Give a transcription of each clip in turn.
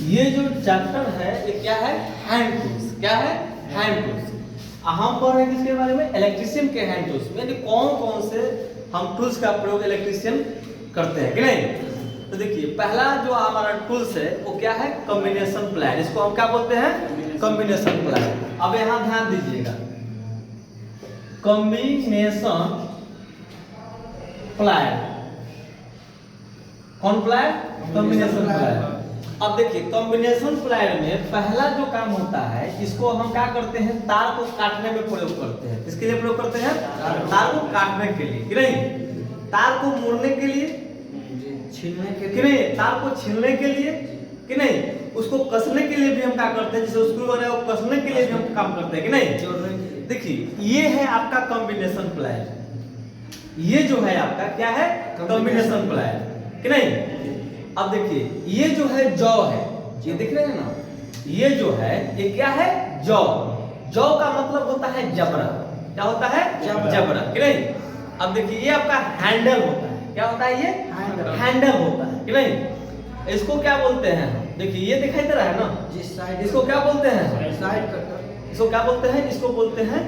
ये जो चैप्टर है ये क्या है? Hand tools. क्या है? Hand tools. हम पढ़ रहे हैं किसके बारे में? इलेक्ट्रिशियन के हैंड टूल्स, यानी कौन कौन से हम टूल्स का प्रयोग इलेक्ट्रिशियन करते हैं कि नहीं। तो देखिए पहला जो हमारा टूल्स है वो क्या है? Combination plier. इसको हम क्या बोलते हैं? Combination plier. अब यहाँ ध्यान दीजिएगा, कॉम्बिनेशन प्लायर। कौन प्लायर? Combination plier. अब देखिए कॉम्बिनेशन प्लायर में पहला जो काम होता है, इसको हम क्या करते हैं? तार को काटने में प्रयोग करते हैं। किसके लिए प्रयोग करते हैं? तार को काटने के लिए कि नहीं, तार को मोड़ने के लिए, छीलने के लिए कि नहीं, तार को छीलने के लिए कि नहीं, उसको कसने के लिए भी हम क्या करते हैं? जैसे स्क्रू वगैरह को कसने के लिए भी हम काम करते हैं कि नहीं। देखिए ये है आपका कॉम्बिनेशन प्लायर। ये जो है आपका क्या है? कॉम्बिनेशन प्लायर कि नहीं। अब देखिए ये जो है जौ है, ये दिख रहे हैं ना, ये जो है ये क्या है? जौ। जौ का मतलब होता है जबरा। क्या होता है? जबरा कि नहीं। अब देखिए ये आपका हैंडल होता है। क्या होता है? ये हैंडल होता है कि नहीं। इसको क्या बोलते हैं? देखिए ये दिखाई दे रहा है ना, जिस साइड इसको क्या बोलते हैं? Side cutter. इसको क्या बोलते हैं? इसको बोलते हैं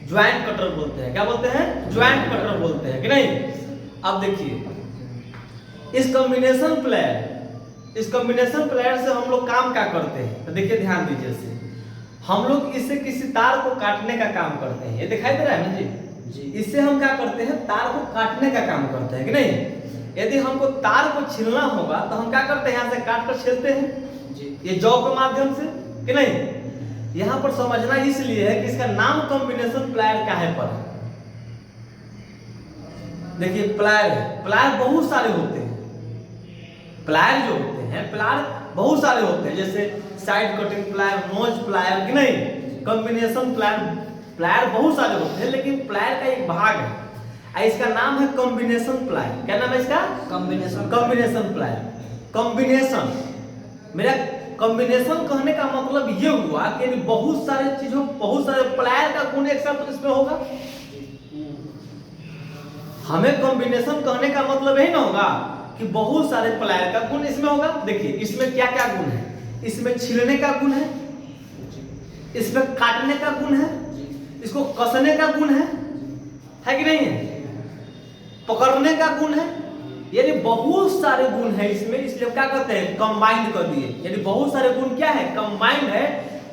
ज्वाइंट कटर बोलते हैं। क्या बोलते हैं? ज्वाइंट कटर बोलते हैं कि नहीं। अब देखिए इस कॉम्बिनेशन प्लेयर से हम लोग काम क्या करते हैं? तो देखिए ध्यान दीजिए, इससे हम लोग इससे किसी तार को काटने का काम करते हैं। ये दिखाई दे रहा है ना जी। इससे हम क्या करते हैं? तार को काटने का काम करते हैं कि नहीं। यदि हमको तार को छीलना होगा तो हम क्या करते हैं? यहाँ से काट कर छीलते हैं जी, ये जौ के माध्यम से कि नहीं। यहाँ पर समझना इसलिए है कि इसका नाम कॉम्बिनेशन प्लायर काहे पर है। देखिए प्लायर है, प्लायर बहुत सारे होते हैं। प्लायर जो होते हैं, प्लायर बहुत सारे होते हैं, जैसे side cutting plier, knows plier कि नहीं, कॉम्बिनेशन प्लायर। प्लायर बहुत सारे होते हैं, लेकिन प्लायर का एक भाग है, इसका नाम है कॉम्बिनेशन प्लायर। क्या नाम है इसका? Combination plier. कॉम्बिनेशन, मेरा कॉम्बिनेशन कहने का मतलब ये हुआ कि बहुत सारे चीजों, बहुत सारे प्लायर का गुण एक साथ इसमें होगा। हमें कॉम्बिनेशन कहने का मतलब यही ना होगा कि बहुत सारे प्लायर का गुण इसमें होगा। देखिए इसमें क्या क्या गुण है? इसमें छीलने का गुण है, इसमें काटने का गुण है, इसको कसने का गुण है कि नहीं है, पकड़ने का गुण है, यानी बहुत सारे गुण है इसमें। इसलिए क्या कहते हैं? कंबाइंड कर दिए, यानी बहुत सारे गुण क्या है? कंबाइंड है।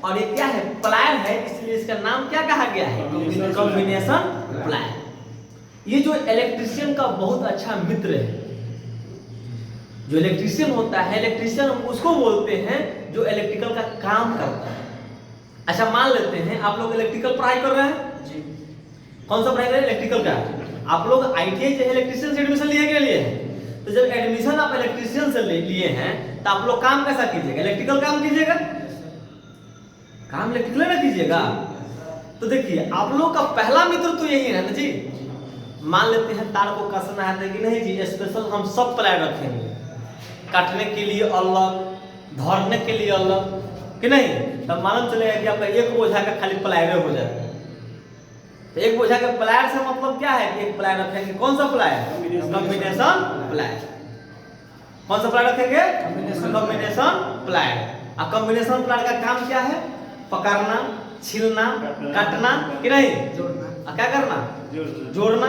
और ये क्या है? प्लायर है, इसलिए इसका नाम क्या कहा गया है? Combination plier. ये जो इलेक्ट्रिशियन का बहुत अच्छा मित्र है, जो इलेक्ट्रिशियन होता है, इलेक्ट्रिशियन उसको बोलते हैं जो इलेक्ट्रिकल का काम करता है। अच्छा मान लेते हैं आप लोग इलेक्ट्रिकल पढ़ाई कर रहे हैं जी। कौन सा पढ़ाई कर रहे हैं? इलेक्ट्रिकल का। आप लोग आईटीआई जो है इलेक्ट्रिशियन से एडमिशन लिए के लिए है, तो जब एडमिशन आप इलेक्ट्रिशियन से लिए हैं तो आप लोग काम कैसा कीजिएगा? इलेक्ट्रिकल काम कीजिएगा, काम इलेक्ट्रिकल ना कीजिएगा। तो देखिए आप लोग का पहला मित्र तो यही है ना जी। मान लेते हैं तार को कसना है, लेकिन नहीं जी, स्पेशल हम सब प्लायर रखेंगे, काटने के लिए अलग, धरने के लिए अलग कि नहीं। तब मालूम चलेगा कि आपका एक बोझा का खाली प्लायर हो जाएगा। तो एक बोझा के प्लायर से मतलब क्या है कि एक प्लायर रखेंगे। कौन सा प्लायर? Combination plier. कौन सा प्लायर रखेंगे? Combination plier. और कॉम्बिनेशन प्लायर का काम क्या है? पकड़ना, छीलना, काटना कि नहीं, जोड़ना। क्या करना? जोड़ना।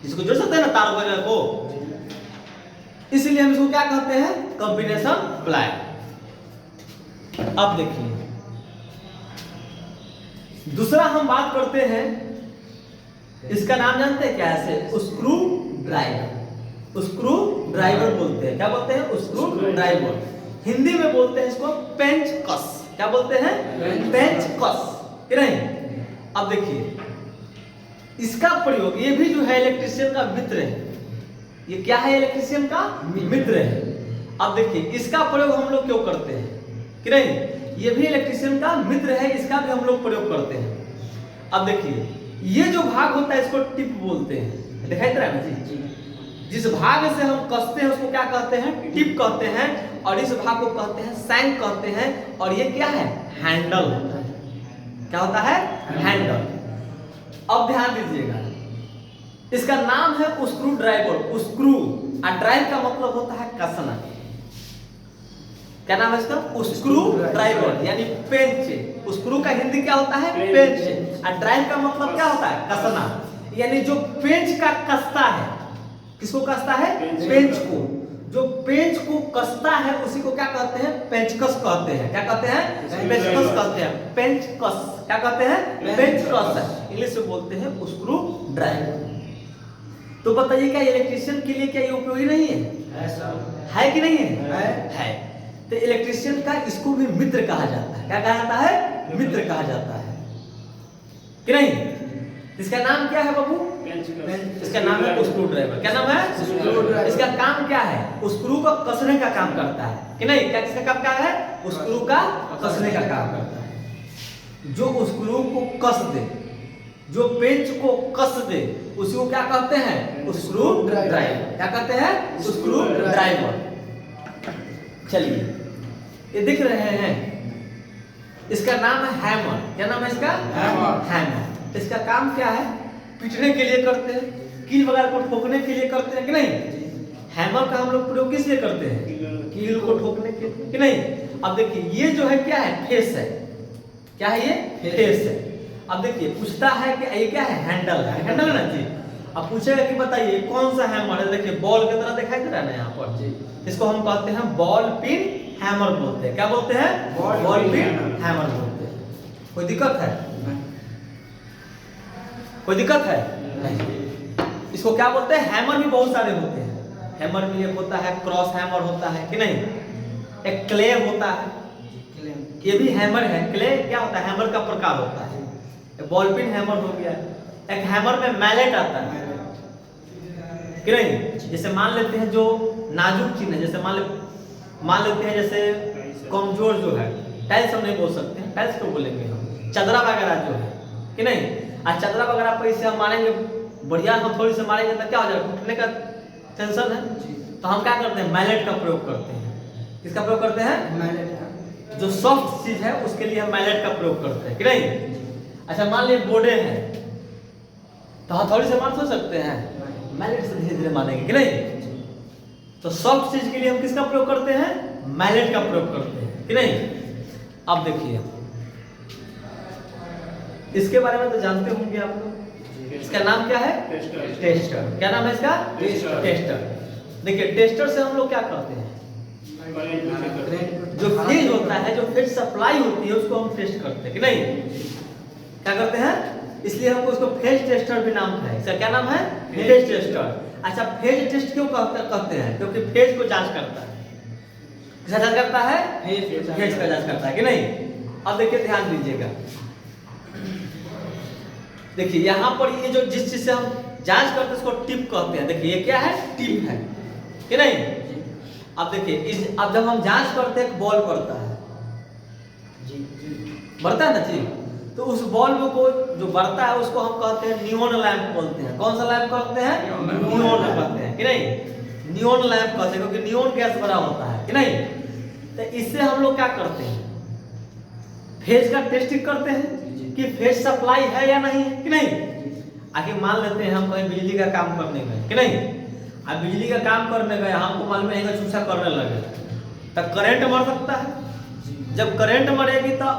इसको जोड़ सकते हैं ना तार वगैरह को, इसलिए हम इसको क्या कहते हैं? Combination plier. अब देखिए दूसरा हम बात करते हैं, इसका नाम जानते हैं क्या? ऐसे स्क्रू ड्राइवर। स्क्रू ड्राइवर बोलते हैं। क्या बोलते हैं? Screw driver. हिंदी में बोलते हैं इसको पेंच कस। क्या बोलते हैं? पेंच कस कि नहीं। अब देखिए इसका प्रयोग, ये भी जो है इलेक्ट्रिशियन का मित्र है। ये क्या है? इलेक्ट्रिशियन का मित्र है। अब देखिए इसका प्रयोग हम लोग क्यों करते हैं कि नहीं, ये भी इलेक्ट्रिशियन का मित्र है, इसका भी हम लोग प्रयोग करते हैं। अब देखिए ये जो भाग होता है इसको टिप बोलते हैं। दिखाई दे रहा है ना जी। जिस भाग से हम कसते हैं उसको क्या कहते हैं? टिप कहते हैं। और इस भाग को कहते हैं शैंक कहते हैं। और ये क्या है? हैंडल होता है। क्या होता है? हैंडल। अब ध्यान दीजिएगा, इसका नाम है स्क्रू ड्राइवर। स्क्रू और ड्राइव का मतलब होता है कसना। क्या नाम है इसका? स्क्रू ड्राइवर यानी पेंच। स्क्रू का हिंदी क्या होता है? पेंच। और ड्राइव का मतलब क्या होता है? कसना। यानी जो पेंच का कसता है, किसको कसता है? पेंच को। जो पेंच को कसता है उसी को क्या कहते हैं? पेंचकस कहते हैं। क्या कहते हैं? पेंचकस कहते हैं। पेंचकस क्या कहते हैं? पेंचकस। इंग्लिश में बोलते हैं स्क्रू ड्राइवर। तो बताइए क्या इलेक्ट्रिशियन के लिए क्या ये उपयोगी नहीं है कि नहीं है? तो इलेक्ट्रिशियन का इसको भी मित्र कहा जाता है। क्या कहा जाता है? मित्र कहा जाता है कि नहीं? इसका नाम क्या है बाबू? इसका नाम है स्क्रू ड्राइवर। क्या नाम है? इसका काम क्या है? स्क्रू को कसने का काम करता है कि नहीं? क्या किसका काम क्या है? स्क्रू का कसने का काम करता है। जो स्क्रू को कस दे, जो पेंच को कस दे, उसी को क्या कहते हैं? Screw driver. क्या कहते हैं? Screw driver. चलिए, ये दिख रहे हैं, इसका नाम है हैमर। क्या नाम है इसका? हैमर। इसका काम क्या है? पीटने के लिए करते हैं, कील वगैरह को ठोकने के लिए करते हैं कि नहीं? हैमर का हम लोग प्रयोग किस लिए करते हैं? कील को ठोकने के लिए कि नहीं? अब देखिए, ये जो है क्या है? फेस है। क्या है ये? फेस है। अब देखिए, पूछता है कि ये क्या है? हैंडल है। हैंडल है ना जी। अब पूछेगा कि बताइए कौन सा हैमर है? देखिए, बॉल की तरह दिखाई दे रहा है ना यहाँ पर जी। इसको हम कहते हैं बॉल पिन हैमर बोलते हैं। क्या बोलते हैं? बॉल पिन हैमर बोलते हैं। कोई दिक्कत है? कोई दिक्कत है? नहीं। इसको क्या बोलते हैं? हैमर भी बहुत सारे होते हैं। हैमर भी एक होता है, क्रॉस हैमर होता है कि नहीं? एक क्ले होता है, ये भी हैमर है। क्ले क्या होता है? हैमर का प्रकार होता है। एक बॉल पिन हैमर हो गया। एक हैमर में मैलेट आता है कि नहीं? जैसे मान लेते हैं जो नाजुक चीज है, जैसे मान लेते हैं जैसे कमजोर जो है, टाइल्स हम नहीं बोल सकते हैं, टाइल्स को बोलेंगे हम, चदरा वगैरह जो है कि नहीं? आज चदरा वगैरह पर इसे हम मारेंगे, बढ़िया हम थोड़ी से मारेंगे तो क्या हो जाएगा? टूटने का टेंशन है। तो हम क्या करते हैं? मैलेट का प्रयोग करते हैं। किसका प्रयोग करते हैं? मैलेट का। जो सॉफ्ट चीज है उसके लिए हम मैलेट का प्रयोग करते हैं कि नहीं? अच्छा, मान लीजिए बोर्डे हैं तो हथौड़ी से मार सकते हैं? मैलेट से धीरे धीरे मारेंगे कि नहीं? तो सॉफ्ट चीज के लिए हम किसका प्रयोग करते हैं? मैलेट का प्रयोग करते हैं कि नहीं? अब देखिए, इसके बारे में तो जानते होंगे आप लोग। इसका नाम क्या है? टेस्टर। क्या नाम है इसका? टेस्टर। देखिए, टेस्टर से हम लोग क्या करते हैं? जो फेज होता है, जो फेज सप्लाई होती है, उसको हम टेस्ट करते हैं कि नहीं? क्या करते हैं? इसलिए हमको उसको फेज टेस्टर भी नाम है। इसका क्या नाम है? Phase tester. अच्छा, फेज टेस्ट क्यों कहते हैं? क्योंकि फेज को जांच करता है। किसका जांच करता है? फेज का जांच करता है कि नहीं? अब देखिए, ध्यान दीजिएगा। देखिए, यहाँ पर ये जो जिस चीज से हम जांच करते हैं उसको टिप कहते हैं। देखिए, ये क्या है? टिप है कि नहीं? अब देखिए, अब जब हम जांच करते हैं, बॉल बढ़ता है, बढ़ता है ना जी। तो उस बॉल को जो बढ़ता है उसको हम कहते हैं नियॉन लैंप बोलते हैं। कौन सा लैंप कहते हैं? नियॉन कहते हैं कि नहीं? नियॉन लैंप कहते हैं क्योंकि नियॉन गैस भरा होता है कि नहीं? तो इससे हम लोग क्या करते हैं? फेज का टेस्टिंग करते हैं कि फेज सप्लाई है या नहीं है कि नहीं? आखिर मान लेते हैं हम कहीं बिजली का काम करने गए कि नहीं? अब बिजली का काम करने गए, हमको मालूम है चूसा करने लगे, तब करंट मर सकता है। जब करंट मरेगी तो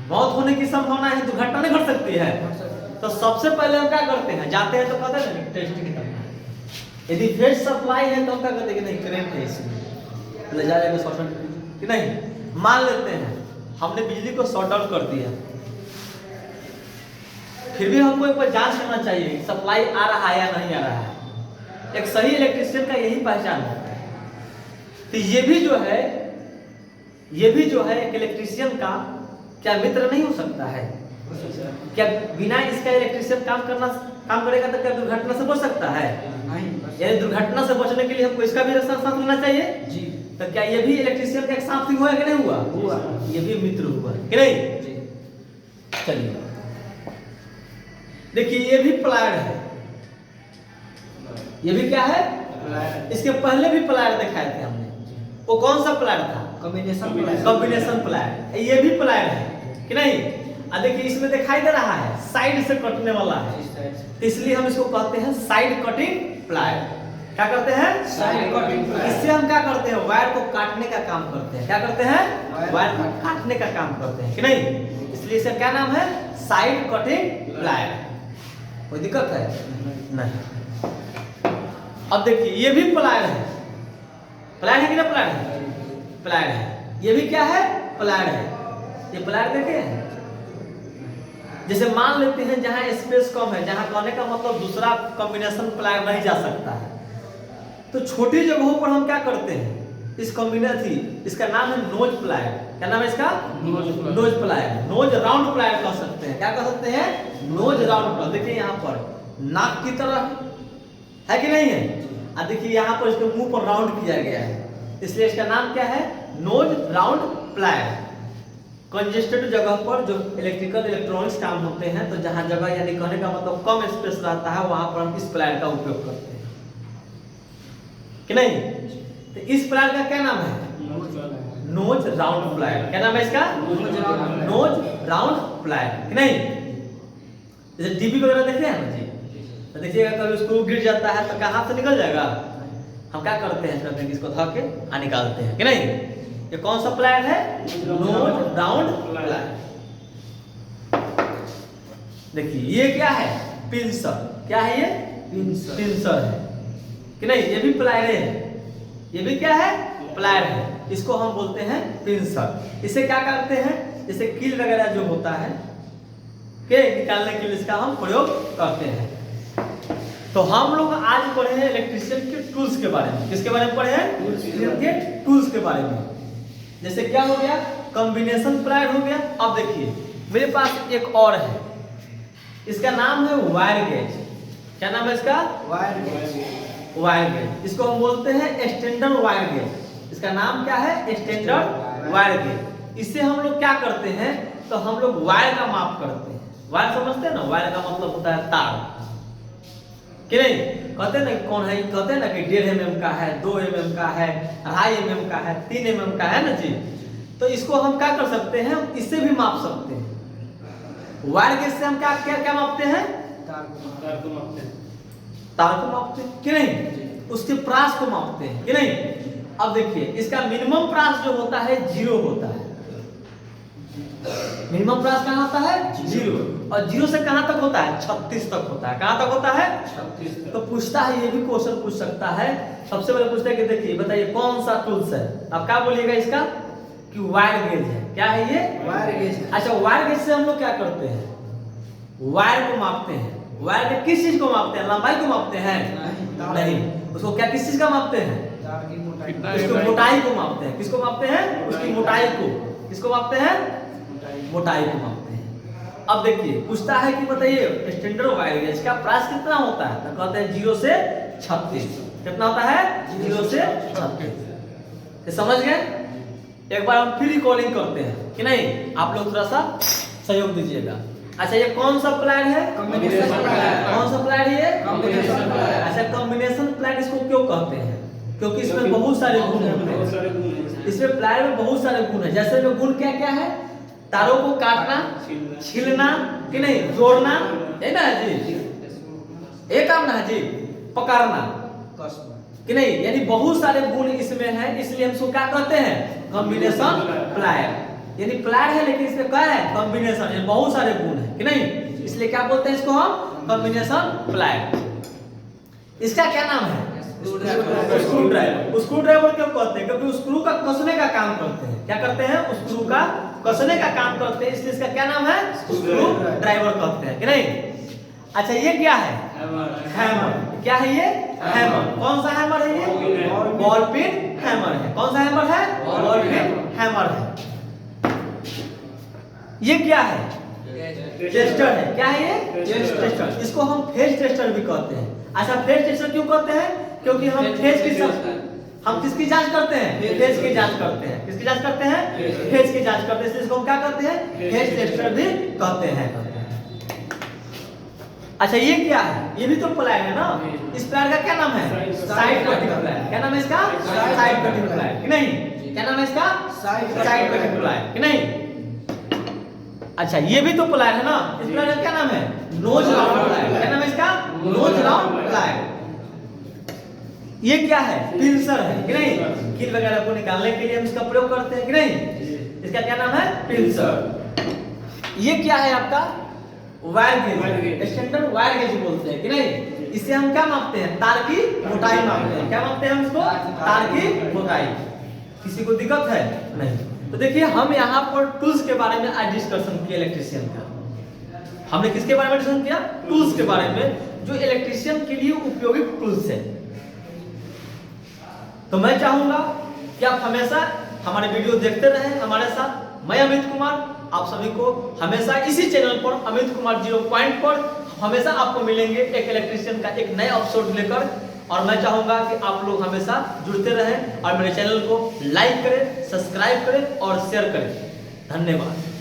मौत होने की संभावना है, दुर्घटना नहीं घट सकती है। तो सबसे पहले हम क्या करते हैं? जाते हैं तो कहते हैं टेस्टिंग करना है। यदि फेज सप्लाई है तो हम क्या करते हैं कि नहीं करंट है इसमें, ले जाएगा शॉर्ट सर्किट कि नहीं? मान लेते हैं हमने बिजली को शॉर्ट आउट कर दिया, फिर भी हमको एक बार जांच करना चाहिए सप्लाई आ रहा है या नहीं आ रहा है। एक सही इलेक्ट्रिशियन का यही पहचान होता है। तो ये भी जो है एक इलेक्ट्रिशियन का क्या मित्र नहीं हो सकता है? क्या बिना इसका इलेक्ट्रिशियन काम करेगा तो क्या दुर्घटना से बच सकता है? यानी दुर्घटना से बचने के लिए हमको इसका भी साथ लेना चाहिए जी। तो क्या ये भी इलेक्ट्रिशियन का एक साथ हुआ कि नहीं हुआ? ये भी मित्र हुआ कि नहीं? चलिए, देखिए, ये भी प्लायड है। ये भी क्या है? इसके पहले भी प्लायड दिखाए थे हमने। वो कौन सा प्लायड था? कॉम्बिनेशन प्लायड। ये भी प्लायड है कि नहीं? देखिए, इसमें दिखाई दे रहा है साइड से कटने वाला है, इसलिए हम इसको कहते हैं साइड कटिंग प्लायड। क्या करते हैं? Side cutting plier. इससे हम क्या करते हैं? वायर को काटने का काम करते हैं। क्या करते हैं? वायर को काटने का काम करते हैं कि नहीं? इसलिए इसका क्या नाम है? Side cutting plier. कोई दिक्कत है? नहीं। अब देखिए ये भी प्लायर है। प्लायर है कि ना? प्लायर है, प्लायर है। ये भी क्या है? प्लायर है। ये प्लायर देखे हैं? जैसे मान लेते हैं जहां स्पेस कम है, जहां कहने का मतलब दूसरा कॉम्बिनेशन प्लायर नहीं जा सकता है, तो छोटी जगहों पर हम क्या करते हैं? इस कॉम्बिनेशन, इसका नाम है नोज प्लायर। क्या नाम है इसका? Nose plier. Nose round plier कह सकते हैं। क्या कह सकते हैं? Nose round plier. देखिए यहाँ पर नाक की तरह है कि नहीं है? और देखिए यहाँ पर इसके मुंह पर राउंड किया गया है, इसलिए इसका नाम क्या है? Nose round plier. कंजेस्टेड जगह पर जो इलेक्ट्रिकल इलेक्ट्रॉनिक्स काम होते हैं, तो जहां जगह यानी कहने का मतलब कम स्पेस रहता है, वहां पर हम इस प्लायर का उपयोग करते हैं कि नहीं? तो इस प्लायर का क्या नाम है? Nose round plier. क्या नाम है इसका? नोज राउंड प्लायर कि नहीं? जैसे टीवी वगैरह देखते हैं ना जी, तो देखिएगा कभी स्क्रू गिर जाता है तो कहाँ से निकल जाएगा? हम क्या करते हैं? इसको धो के निकालते हैं कि नहीं? ये कौन सा प्लायर है? Nose round plier. देखिए ये क्या है? पिंसर। क्या है ये? पिंसर है कि नहीं? ये भी प्लायर है। ये भी क्या है? प्लायर है। इसको हम बोलते हैं पिंसर। इसे क्या करते हैं? जैसे कील वगैरह जो होता है के निकालने के लिए इसका हम प्रयोग करते हैं। तो हम लोग आज पढ़े हैं इलेक्ट्रिशियन के टूल्स के बारे में। किसके बारे में पढ़े हैं? इलेक्ट्रिशियन के टूल्स के बारे में। जैसे क्या हो गया? कॉम्बिनेशन प्लायर हो गया। अब देखिए मेरे पास एक और है, इसका नाम है वायर गेज। क्या नाम है इसका? Wire gauge. Wire gauge. इसको हम बोलते हैं एक्सटेंडर वायर गेज। इसका नाम क्या है? Extender wire gauge. इससे हम लोग क्या करते हैं? तो हम लोग वायर का माप करते हैं। वायर समझते हैं ना? वायर का मतलब होता है तार कि नहीं? कहते हैं ना कौन है? कहते हैं ना कि 1.5 mm का है, 2 mm का है, 2.5 mm का है, 3 mm का है ना जी। तो इसको हम क्या कर सकते हैं? इससे भी माप सकते हैं। वायर गेज से हम क्या क्या क्या मापते हैं? तार को मापते हैं। तार को मापते हैं कि नहीं? उसके प्रास को मापते हैं कि नहीं? अब देखिए इसका मिनिमम प्रास जो होता है 0 होता है। मिनिमम प्रास कहाँ होता है? 0। और 0 से कहाँ तक होता है? 36 तक होता है। कहाँ तक होता है? 36 तक। तो पूछता है, ये भी क्वेश्चन पूछ सकता है। सबसे पहले पूछता है कि देखिए बताइए कौन सा टूल्स है? अब क्या बोलिएगा इसका? कि वायर गेज है। क्या है ये? Wire gauge. अच्छा, वायर गेज से हम लोग क्या करते हैं? वायर को मापते हैं। वायर के किस चीज को मापते हैं? लंबाई को मापते हैं? नहीं। उसको क्या किस चीज का मापते हैं? तार की मोटाई। उसकी मोटाई को मापते हैं। किसको मापते हैं? उसकी मोटाई को। किसको मापते हैं? मोटाई को मापते हैं। अब देखिए पूछता है कि बताइए स्टैंडर्ड वायर गेज का प्राइस कितना होता है? तो कहते हैं 0 से 36। कितना होता है? 0 से 36। ये समझ गए? एक बार हम फिर रिकॉलिंग करते हैं कि नहीं? आप लोग थोड़ा सा सहयोग दीजिएगा। अच्छा, ये कौन सा प्लायर है? Combination plier. कौन सा प्लायर है ये? Combination plier. अच्छा, कॉम्बिनेशन प्लायर इसको क्यों कहते हैं? क्योंकि इसमें बहुत सारे गुण होते हैं। इसमें प्लायर में बहुत सारे गुण है। जैसे में गुण क्या क्या है? तारों को काटना, छीलना कि नहीं, जोड़ना, है ना जी? एक काम ना जी, पकड़ना कि नहीं, यानी बहुत सारे गुण इसमें है। इसलिए हम इसको क्या कहते हैं? Combination plier. यानी प्लायर है लेकिन इसमें क्या है? कॉम्बिनेशन, यानी बहुत सारे गुण है कि नहीं? इसलिए क्या बोलते हैं इसको हम? Combination plier. इसका क्या नाम है? Screw driver. स्क्रू ड्राइवर क्यों कहते हैं? क्योंकि स्क्रू का कसने का काम करते हैं। क्या करते हैं? स्क्रू का कसने का काम करते हैं, इसलिए इसका क्या नाम है? स्क्रू ड्राइवर कहते हैं कि नहीं? अच्छा, ये क्या है? हैमर। क्या है ये? हैमर। कौन सा हैमर है ये? बॉल पिन हैमर है। कौन सा हैमर है? बॉल पिन हैमर है। ये क्या है? टेस्टर है। क्या है ये? टेस्टर। इसको हम फेज टेस्टर भी कहते हैं। अच्छा, फेज टेस्टर क्यों कहते हैं? क्योंकि हम फेज की हम किसकी जांच करते हैं? फेज की जांच करते हैं। किसकी जांच करते हैं? फेज की जांच करते हैं, इसलिए इसको हम क्या कहते हैं? फेज टेस्टर भी कहते हैं। अच्छा, ये क्या है? ये भी तो प्लायर है ना? इस प्लायर का क्या नाम है? Side cutting plier. क्या नाम है इसका? साइड कटिंग प्लायर कि नहीं? क्या नाम है इसका? साइड कटिंग प्लायर कि नहीं? अच्छा, ये भी तो प्लायर है ना? इस प्लायर का क्या नाम है? Nose round plier. क्या नाम है इसका? Nose round plier. ये क्या है? पिंसर है कि नहीं? कील वगैरह को निकालने के लिए हम इसका प्रयोग करते हैं कि नहीं? इसका क्या नाम है? पिंसर। ये क्या है आपका? Wire gauge, standard wire gauge बोलते हैं कि नहीं? इससे हम क्या मापते हैं? तार की मोटाई मापते हैं। क्या मापते हैं हम इसको? तार की मोटाई। किसी को दिक्कत है? नहीं। तो देखिए हम यहाँ पर टूल्स के बारे में आज डिस्कशन किया इलेक्ट्रिशियन का। हमने किसके बारे में डिस्कशन किया? टूल्स के बारे में, जो इलेक्ट्रिशियन के लिए उपयोगी टूल्स है। तो मैं चाहूंगा कि आप हमेशा हमारे वीडियो देखते रहें हमारे साथ। मैं अमित कुमार, आप सभी को हमेशा इसी चैनल पर अमित कुमार 0 पॉइंट पर हमेशा आपको मिलेंगे एक इलेक्ट्रिशियन का एक नया एपिसोड लेकर। और मैं चाहूंगा कि आप लोग हमेशा जुड़ते रहें और मेरे चैनल को लाइक करें, सब्सक्राइब करें और शेयर करें। धन्यवाद।